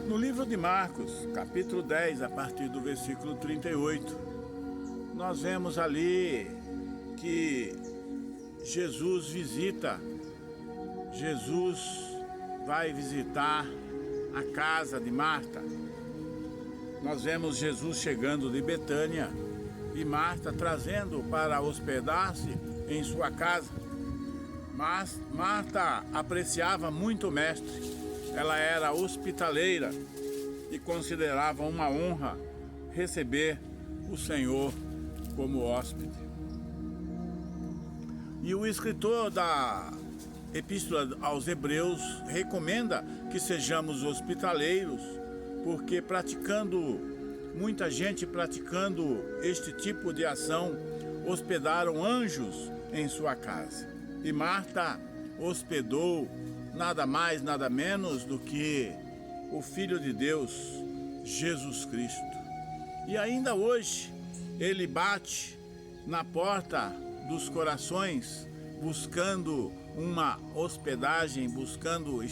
No livro de Marcos, capítulo 10, a partir do versículo 38, nós vemos ali que Jesus vai visitar a casa de Marta. Nós vemos Jesus chegando de Betânia e Marta trazendo para hospedar-se em sua casa. Mas Marta apreciava muito o mestre. Ela era hospitaleira e considerava uma honra receber o Senhor como hóspede. E o escritor da Epístola aos Hebreus recomenda que sejamos hospitaleiros, porque muita gente praticando este tipo de ação, hospedaram anjos em sua casa. E Marta hospedou nada mais, nada menos do que o Filho de Deus, Jesus Cristo. E ainda hoje, Ele bate na porta dos corações, buscando uma hospedagem, buscando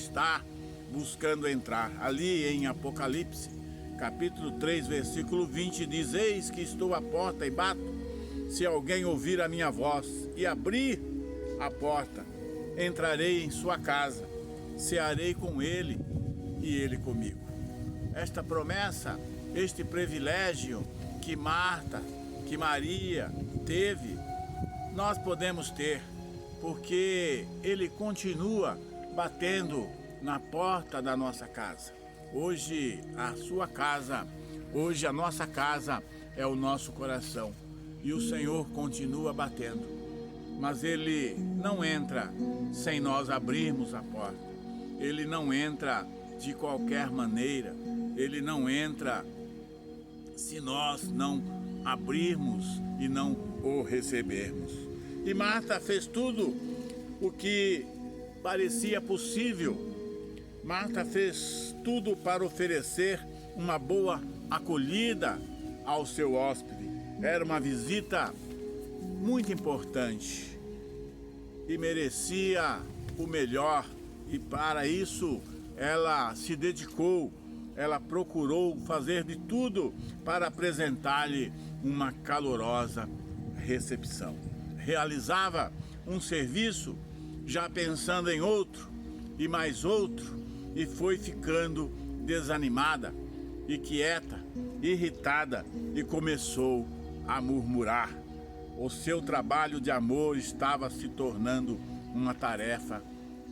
entrar. Ali em Apocalipse, capítulo 3, versículo 20, diz: Eis que estou à porta e bato. Se alguém ouvir a minha voz e abrir a porta, entrarei em sua casa, cearei com ele e ele comigo. Esta promessa, este privilégio que Maria teve, nós podemos ter, porque ele continua batendo na porta da nossa casa. Hoje a nossa casa é o nosso coração e o Senhor continua batendo. Mas Ele não entra sem nós abrirmos a porta. Ele não entra de qualquer maneira. Ele não entra se nós não abrirmos e não o recebermos. E Marta fez tudo o que parecia possível. Marta fez tudo para oferecer uma boa acolhida ao seu hóspede. Era uma visita muito importante e merecia o melhor, e para isso ela se dedicou, ela procurou fazer de tudo para apresentar-lhe uma calorosa recepção. Realizava um serviço já pensando em outro e mais outro, e foi ficando desanimada, inquieta, irritada, e começou a murmurar. O seu trabalho de amor estava se tornando uma tarefa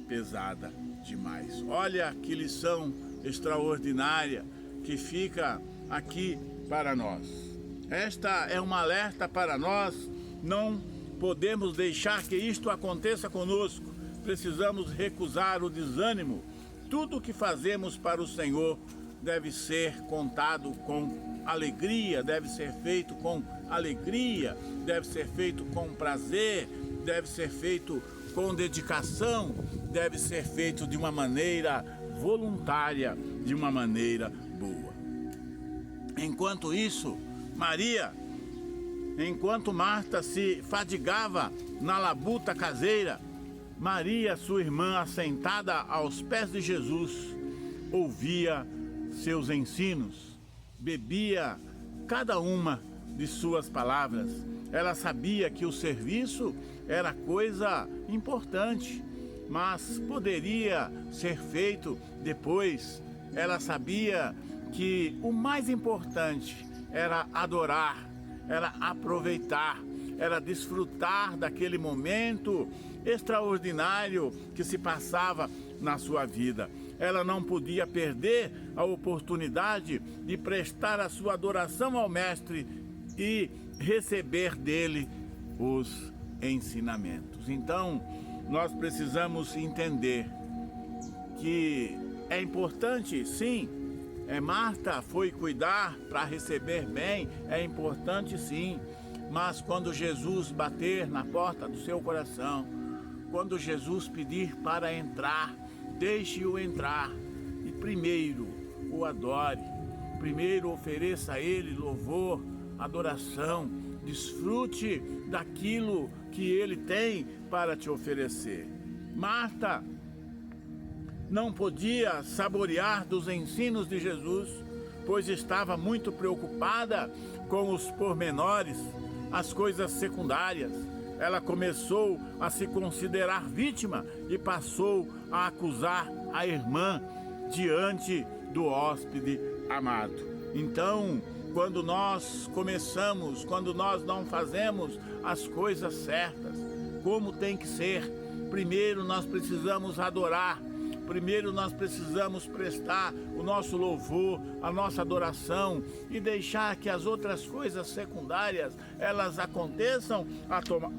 pesada demais. Olha que lição extraordinária que fica aqui para nós. Esta é um alerta para nós. Não podemos deixar que isto aconteça conosco. Precisamos recusar o desânimo. Tudo o que fazemos para o Senhor deve ser contado com alegria, deve ser feito com alegria, deve ser feito com prazer, deve ser feito com dedicação, deve ser feito de uma maneira voluntária, de uma maneira boa. Enquanto isso, enquanto Marta se fadigava na labuta caseira, Maria, sua irmã, assentada aos pés de Jesus, ouvia seus ensinos, bebia cada uma de suas palavras. Ela sabia que o serviço era coisa importante, mas poderia ser feito depois. Ela sabia que o mais importante era adorar, era aproveitar, era desfrutar daquele momento extraordinário que se passava na sua vida. Ela não podia perder a oportunidade de prestar a sua adoração ao Mestre e receber dele os ensinamentos. Então, nós precisamos entender que é importante, sim. Marta foi cuidar para receber bem, é importante sim. Mas quando Jesus bater na porta do seu coração, quando Jesus pedir para entrar, deixe-o entrar e primeiro o adore. Primeiro ofereça a Ele louvor, adoração. Desfrute daquilo que Ele tem para te oferecer. Marta não podia saborear dos ensinos de Jesus, pois estava muito preocupada com os pormenores, as coisas secundárias. Ela começou a se considerar vítima e passou a acusar a irmã diante do hóspede amado. Então, quando nós não fazemos as coisas certas, como tem que ser, primeiro nós precisamos adorar, primeiro nós precisamos prestar o nosso louvor, a nossa adoração e deixar que as outras coisas secundárias, elas aconteçam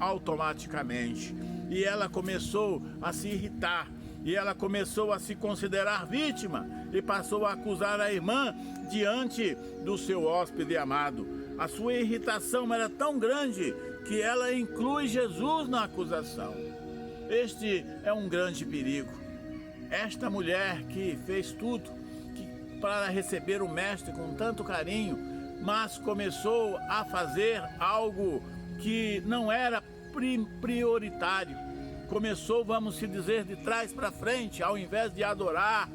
automaticamente. E ela começou a se irritar, e ela começou a se considerar vítima e passou a acusar a irmã diante do seu hóspede amado. A sua irritação era tão grande que ela inclui Jesus na acusação. Este é um grande perigo. Esta mulher que fez tudo para receber o mestre com tanto carinho, mas começou a fazer algo que não era prioritário. Começou, vamos se dizer, de trás para frente, ao invés de adorar,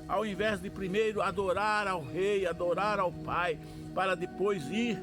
ao invés de primeiro adorar ao Rei, adorar ao Pai, para depois ir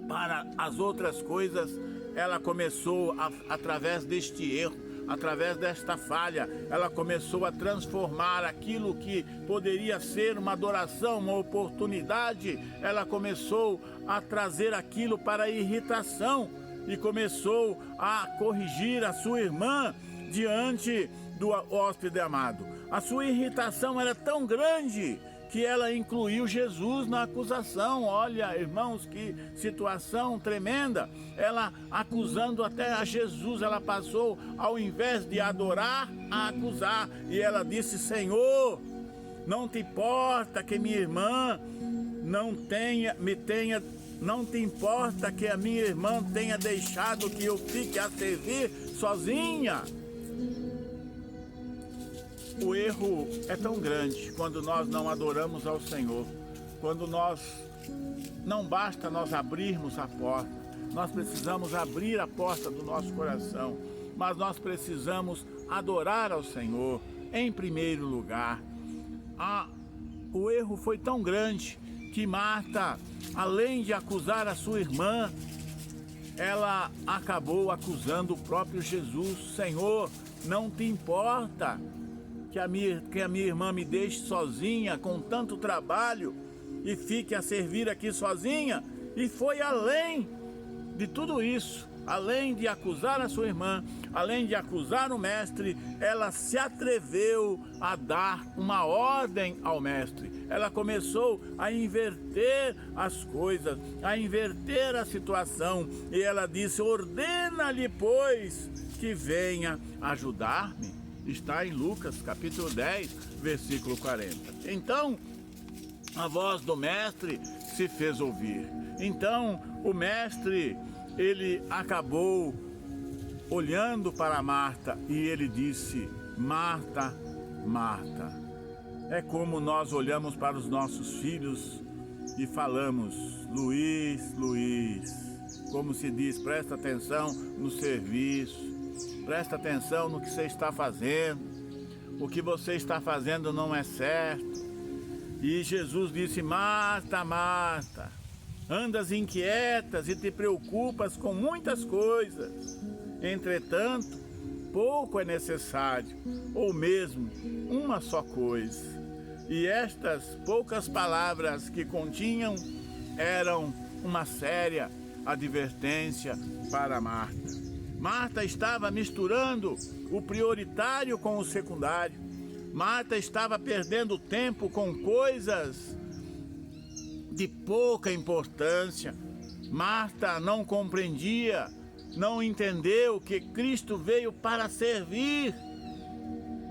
para as outras coisas, ela começou, através deste erro, através desta falha, ela começou a transformar aquilo que poderia ser uma adoração, uma oportunidade, ela começou a trazer aquilo para a irritação e começou a corrigir a sua irmã diante do hóspede amado. A sua irritação era tão grande que ela incluiu Jesus na acusação. Olha, irmãos, que situação tremenda. Ela acusando até a Jesus, ela passou, ao invés de adorar, a acusar. E ela disse: Senhor, não te importa que minha irmã não te importa que a minha irmã tenha deixado que eu fique a servir sozinha? O erro é tão grande quando nós não adoramos ao Senhor, quando não basta nós abrirmos a porta, nós precisamos abrir a porta do nosso coração, mas nós precisamos adorar ao Senhor em primeiro lugar. O erro foi tão grande que Marta, além de acusar a sua irmã, ela acabou acusando o próprio Jesus. Senhor, não te importa que a minha irmã me deixe sozinha com tanto trabalho e fique a servir aqui sozinha? E foi além de tudo isso, além de acusar a sua irmã, além de acusar o mestre, ela se atreveu a dar uma ordem ao mestre. Ela começou a inverter as coisas, a inverter a situação, e ela disse: ordena-lhe, pois, que venha ajudar-me. Está em Lucas, capítulo 10, versículo 40. Então, a voz do mestre se fez ouvir. Então, o mestre, ele acabou olhando para Marta e ele disse: Marta, Marta. É como nós olhamos para os nossos filhos e falamos: Luiz, Luiz. Como se diz, presta atenção no serviço. Presta atenção no que você está fazendo. O que você está fazendo não é certo. E Jesus disse: Marta, Marta, andas inquietas e te preocupas com muitas coisas. Entretanto, pouco é necessário, ou mesmo uma só coisa. E estas poucas palavras que continham eram uma séria advertência para Marta. Marta estava misturando o prioritário com o secundário. Marta estava perdendo tempo com coisas de pouca importância. Marta não compreendia, não entendeu que Cristo veio para servir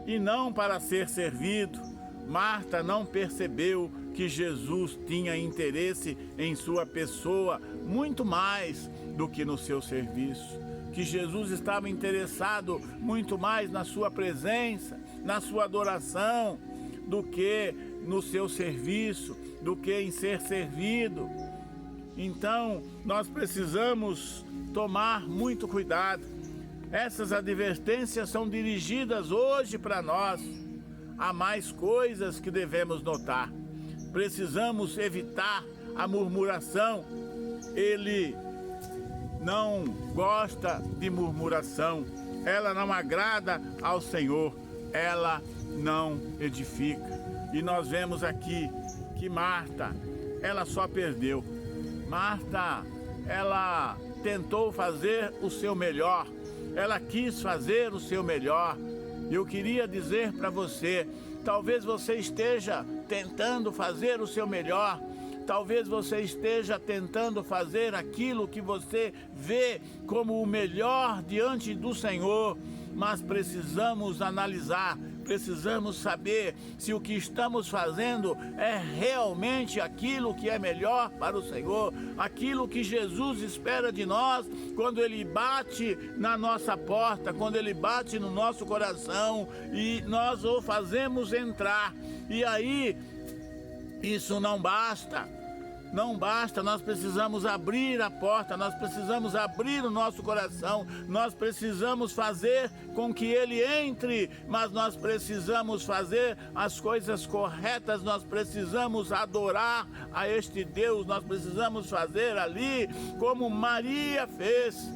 e não para ser servido. Marta não percebeu que Jesus tinha interesse em sua pessoa muito mais do que no seu serviço. Que Jesus estava interessado muito mais na sua presença, na sua adoração, do que no seu serviço, do que em ser servido. Então, nós precisamos tomar muito cuidado. Essas advertências são dirigidas hoje para nós. há mais coisas que devemos notar. Precisamos evitar a murmuração. Ele não gosta de murmuração. Ela não agrada ao Senhor. Ela não edifica. E nós vemos aqui que Marta, ela só perdeu. Marta, ela tentou fazer o seu melhor. Ela quis fazer o seu melhor. Eu queria dizer para você, talvez você esteja tentando fazer o seu melhor. Talvez você esteja tentando fazer aquilo que você vê como o melhor diante do Senhor, mas precisamos analisar, precisamos saber se o que estamos fazendo é realmente aquilo que é melhor para o Senhor, aquilo que Jesus espera de nós quando Ele bate na nossa porta, quando Ele bate no nosso coração e nós o fazemos entrar. E aí, isso não basta. Não basta, nós precisamos abrir a porta, nós precisamos abrir o nosso coração, nós precisamos fazer com que Ele entre, mas nós precisamos fazer as coisas corretas, nós precisamos adorar a este Deus, nós precisamos fazer ali como Maria fez.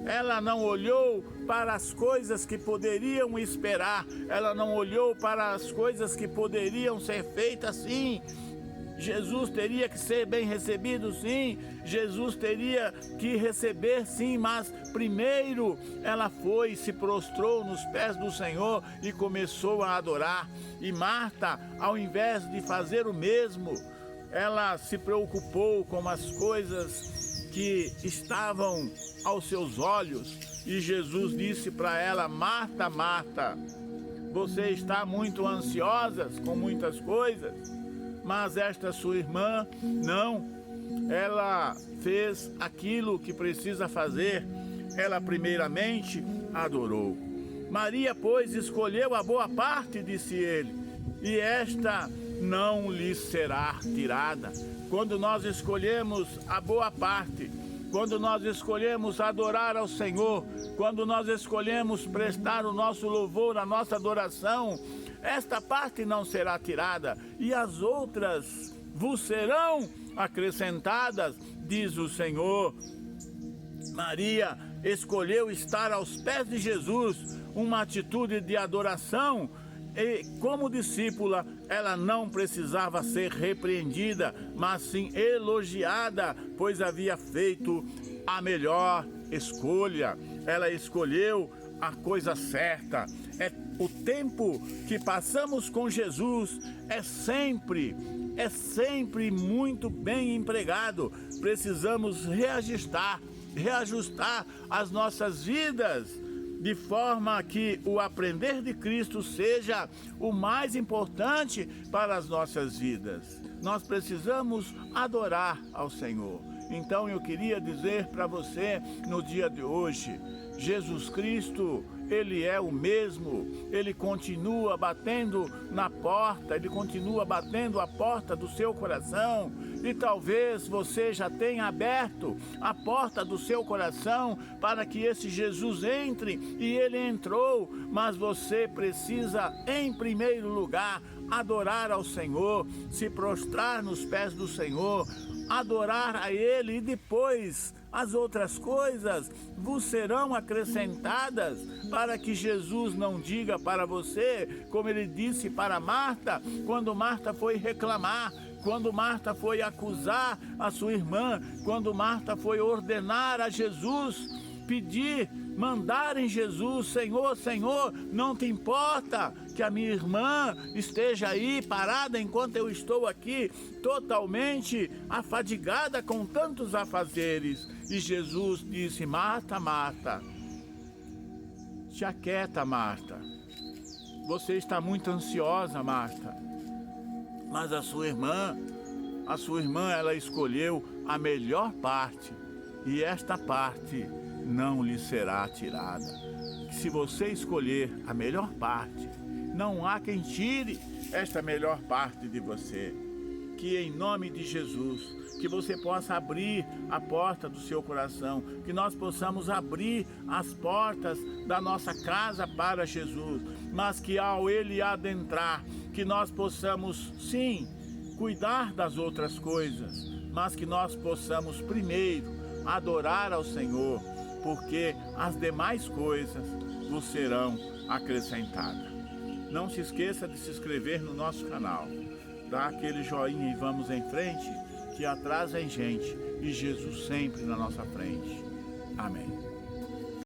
Ela não olhou para as coisas que poderiam esperar, ela não olhou para as coisas que poderiam ser feitas sim. Jesus teria que ser bem recebido, sim. Jesus teria que receber, sim. Mas primeiro ela foi, se prostrou nos pés do Senhor e começou a adorar. E Marta, ao invés de fazer o mesmo, ela se preocupou com as coisas que estavam aos seus olhos. E Jesus disse para ela: Marta, Marta, você está muito ansiosa com muitas coisas. Mas esta sua irmã, não, ela fez aquilo que precisa fazer. Ela primeiramente adorou. Maria, pois, escolheu a boa parte, disse ele, e esta não lhe será tirada. Quando nós escolhemos a boa parte, quando nós escolhemos adorar ao Senhor, quando nós escolhemos prestar o nosso louvor, a nossa adoração, esta parte não será tirada, e as outras vos serão acrescentadas, diz o Senhor. Maria escolheu estar aos pés de Jesus, uma atitude de adoração, e como discípula, ela não precisava ser repreendida, mas sim elogiada, pois havia feito a melhor escolha. Ela escolheu a coisa certa. O tempo que passamos com Jesus é sempre muito bem empregado. Precisamos reajustar as nossas vidas, de forma que o aprender de Cristo seja o mais importante para as nossas vidas. Nós precisamos adorar ao Senhor. Então eu queria dizer para você no dia de hoje, Jesus Cristo, Ele é o mesmo, Ele continua batendo na porta, Ele continua batendo a porta do seu coração. E talvez você já tenha aberto a porta do seu coração para que esse Jesus entre, e Ele entrou, mas você precisa, em primeiro lugar, adorar ao Senhor, se prostrar nos pés do Senhor, adorar a Ele, e depois as outras coisas vos serão acrescentadas, para que Jesus não diga para você, como Ele disse para Marta, quando Marta foi reclamar, quando Marta foi acusar a sua irmã, quando Marta foi ordenar a Jesus, pedir, mandar em Jesus: Senhor, Senhor, não te importa que a minha irmã esteja aí parada enquanto eu estou aqui totalmente afadigada com tantos afazeres? E Jesus disse: Marta, Marta, te aquieta, Marta. Você está muito ansiosa, Marta. Mas a sua irmã, ela escolheu a melhor parte, e esta parte não lhe será tirada. Se você escolher a melhor parte, não há quem tire esta melhor parte de você. Que em nome de Jesus, que você possa abrir a porta do seu coração, que nós possamos abrir as portas da nossa casa para Jesus, mas que ao ele adentrar, que nós possamos, sim, cuidar das outras coisas, mas que nós possamos primeiro adorar ao Senhor, porque as demais coisas vos serão acrescentadas. Não se esqueça de se inscrever no nosso canal, dá aquele joinha e vamos em frente, que atrás vem gente e Jesus sempre na nossa frente. Amém.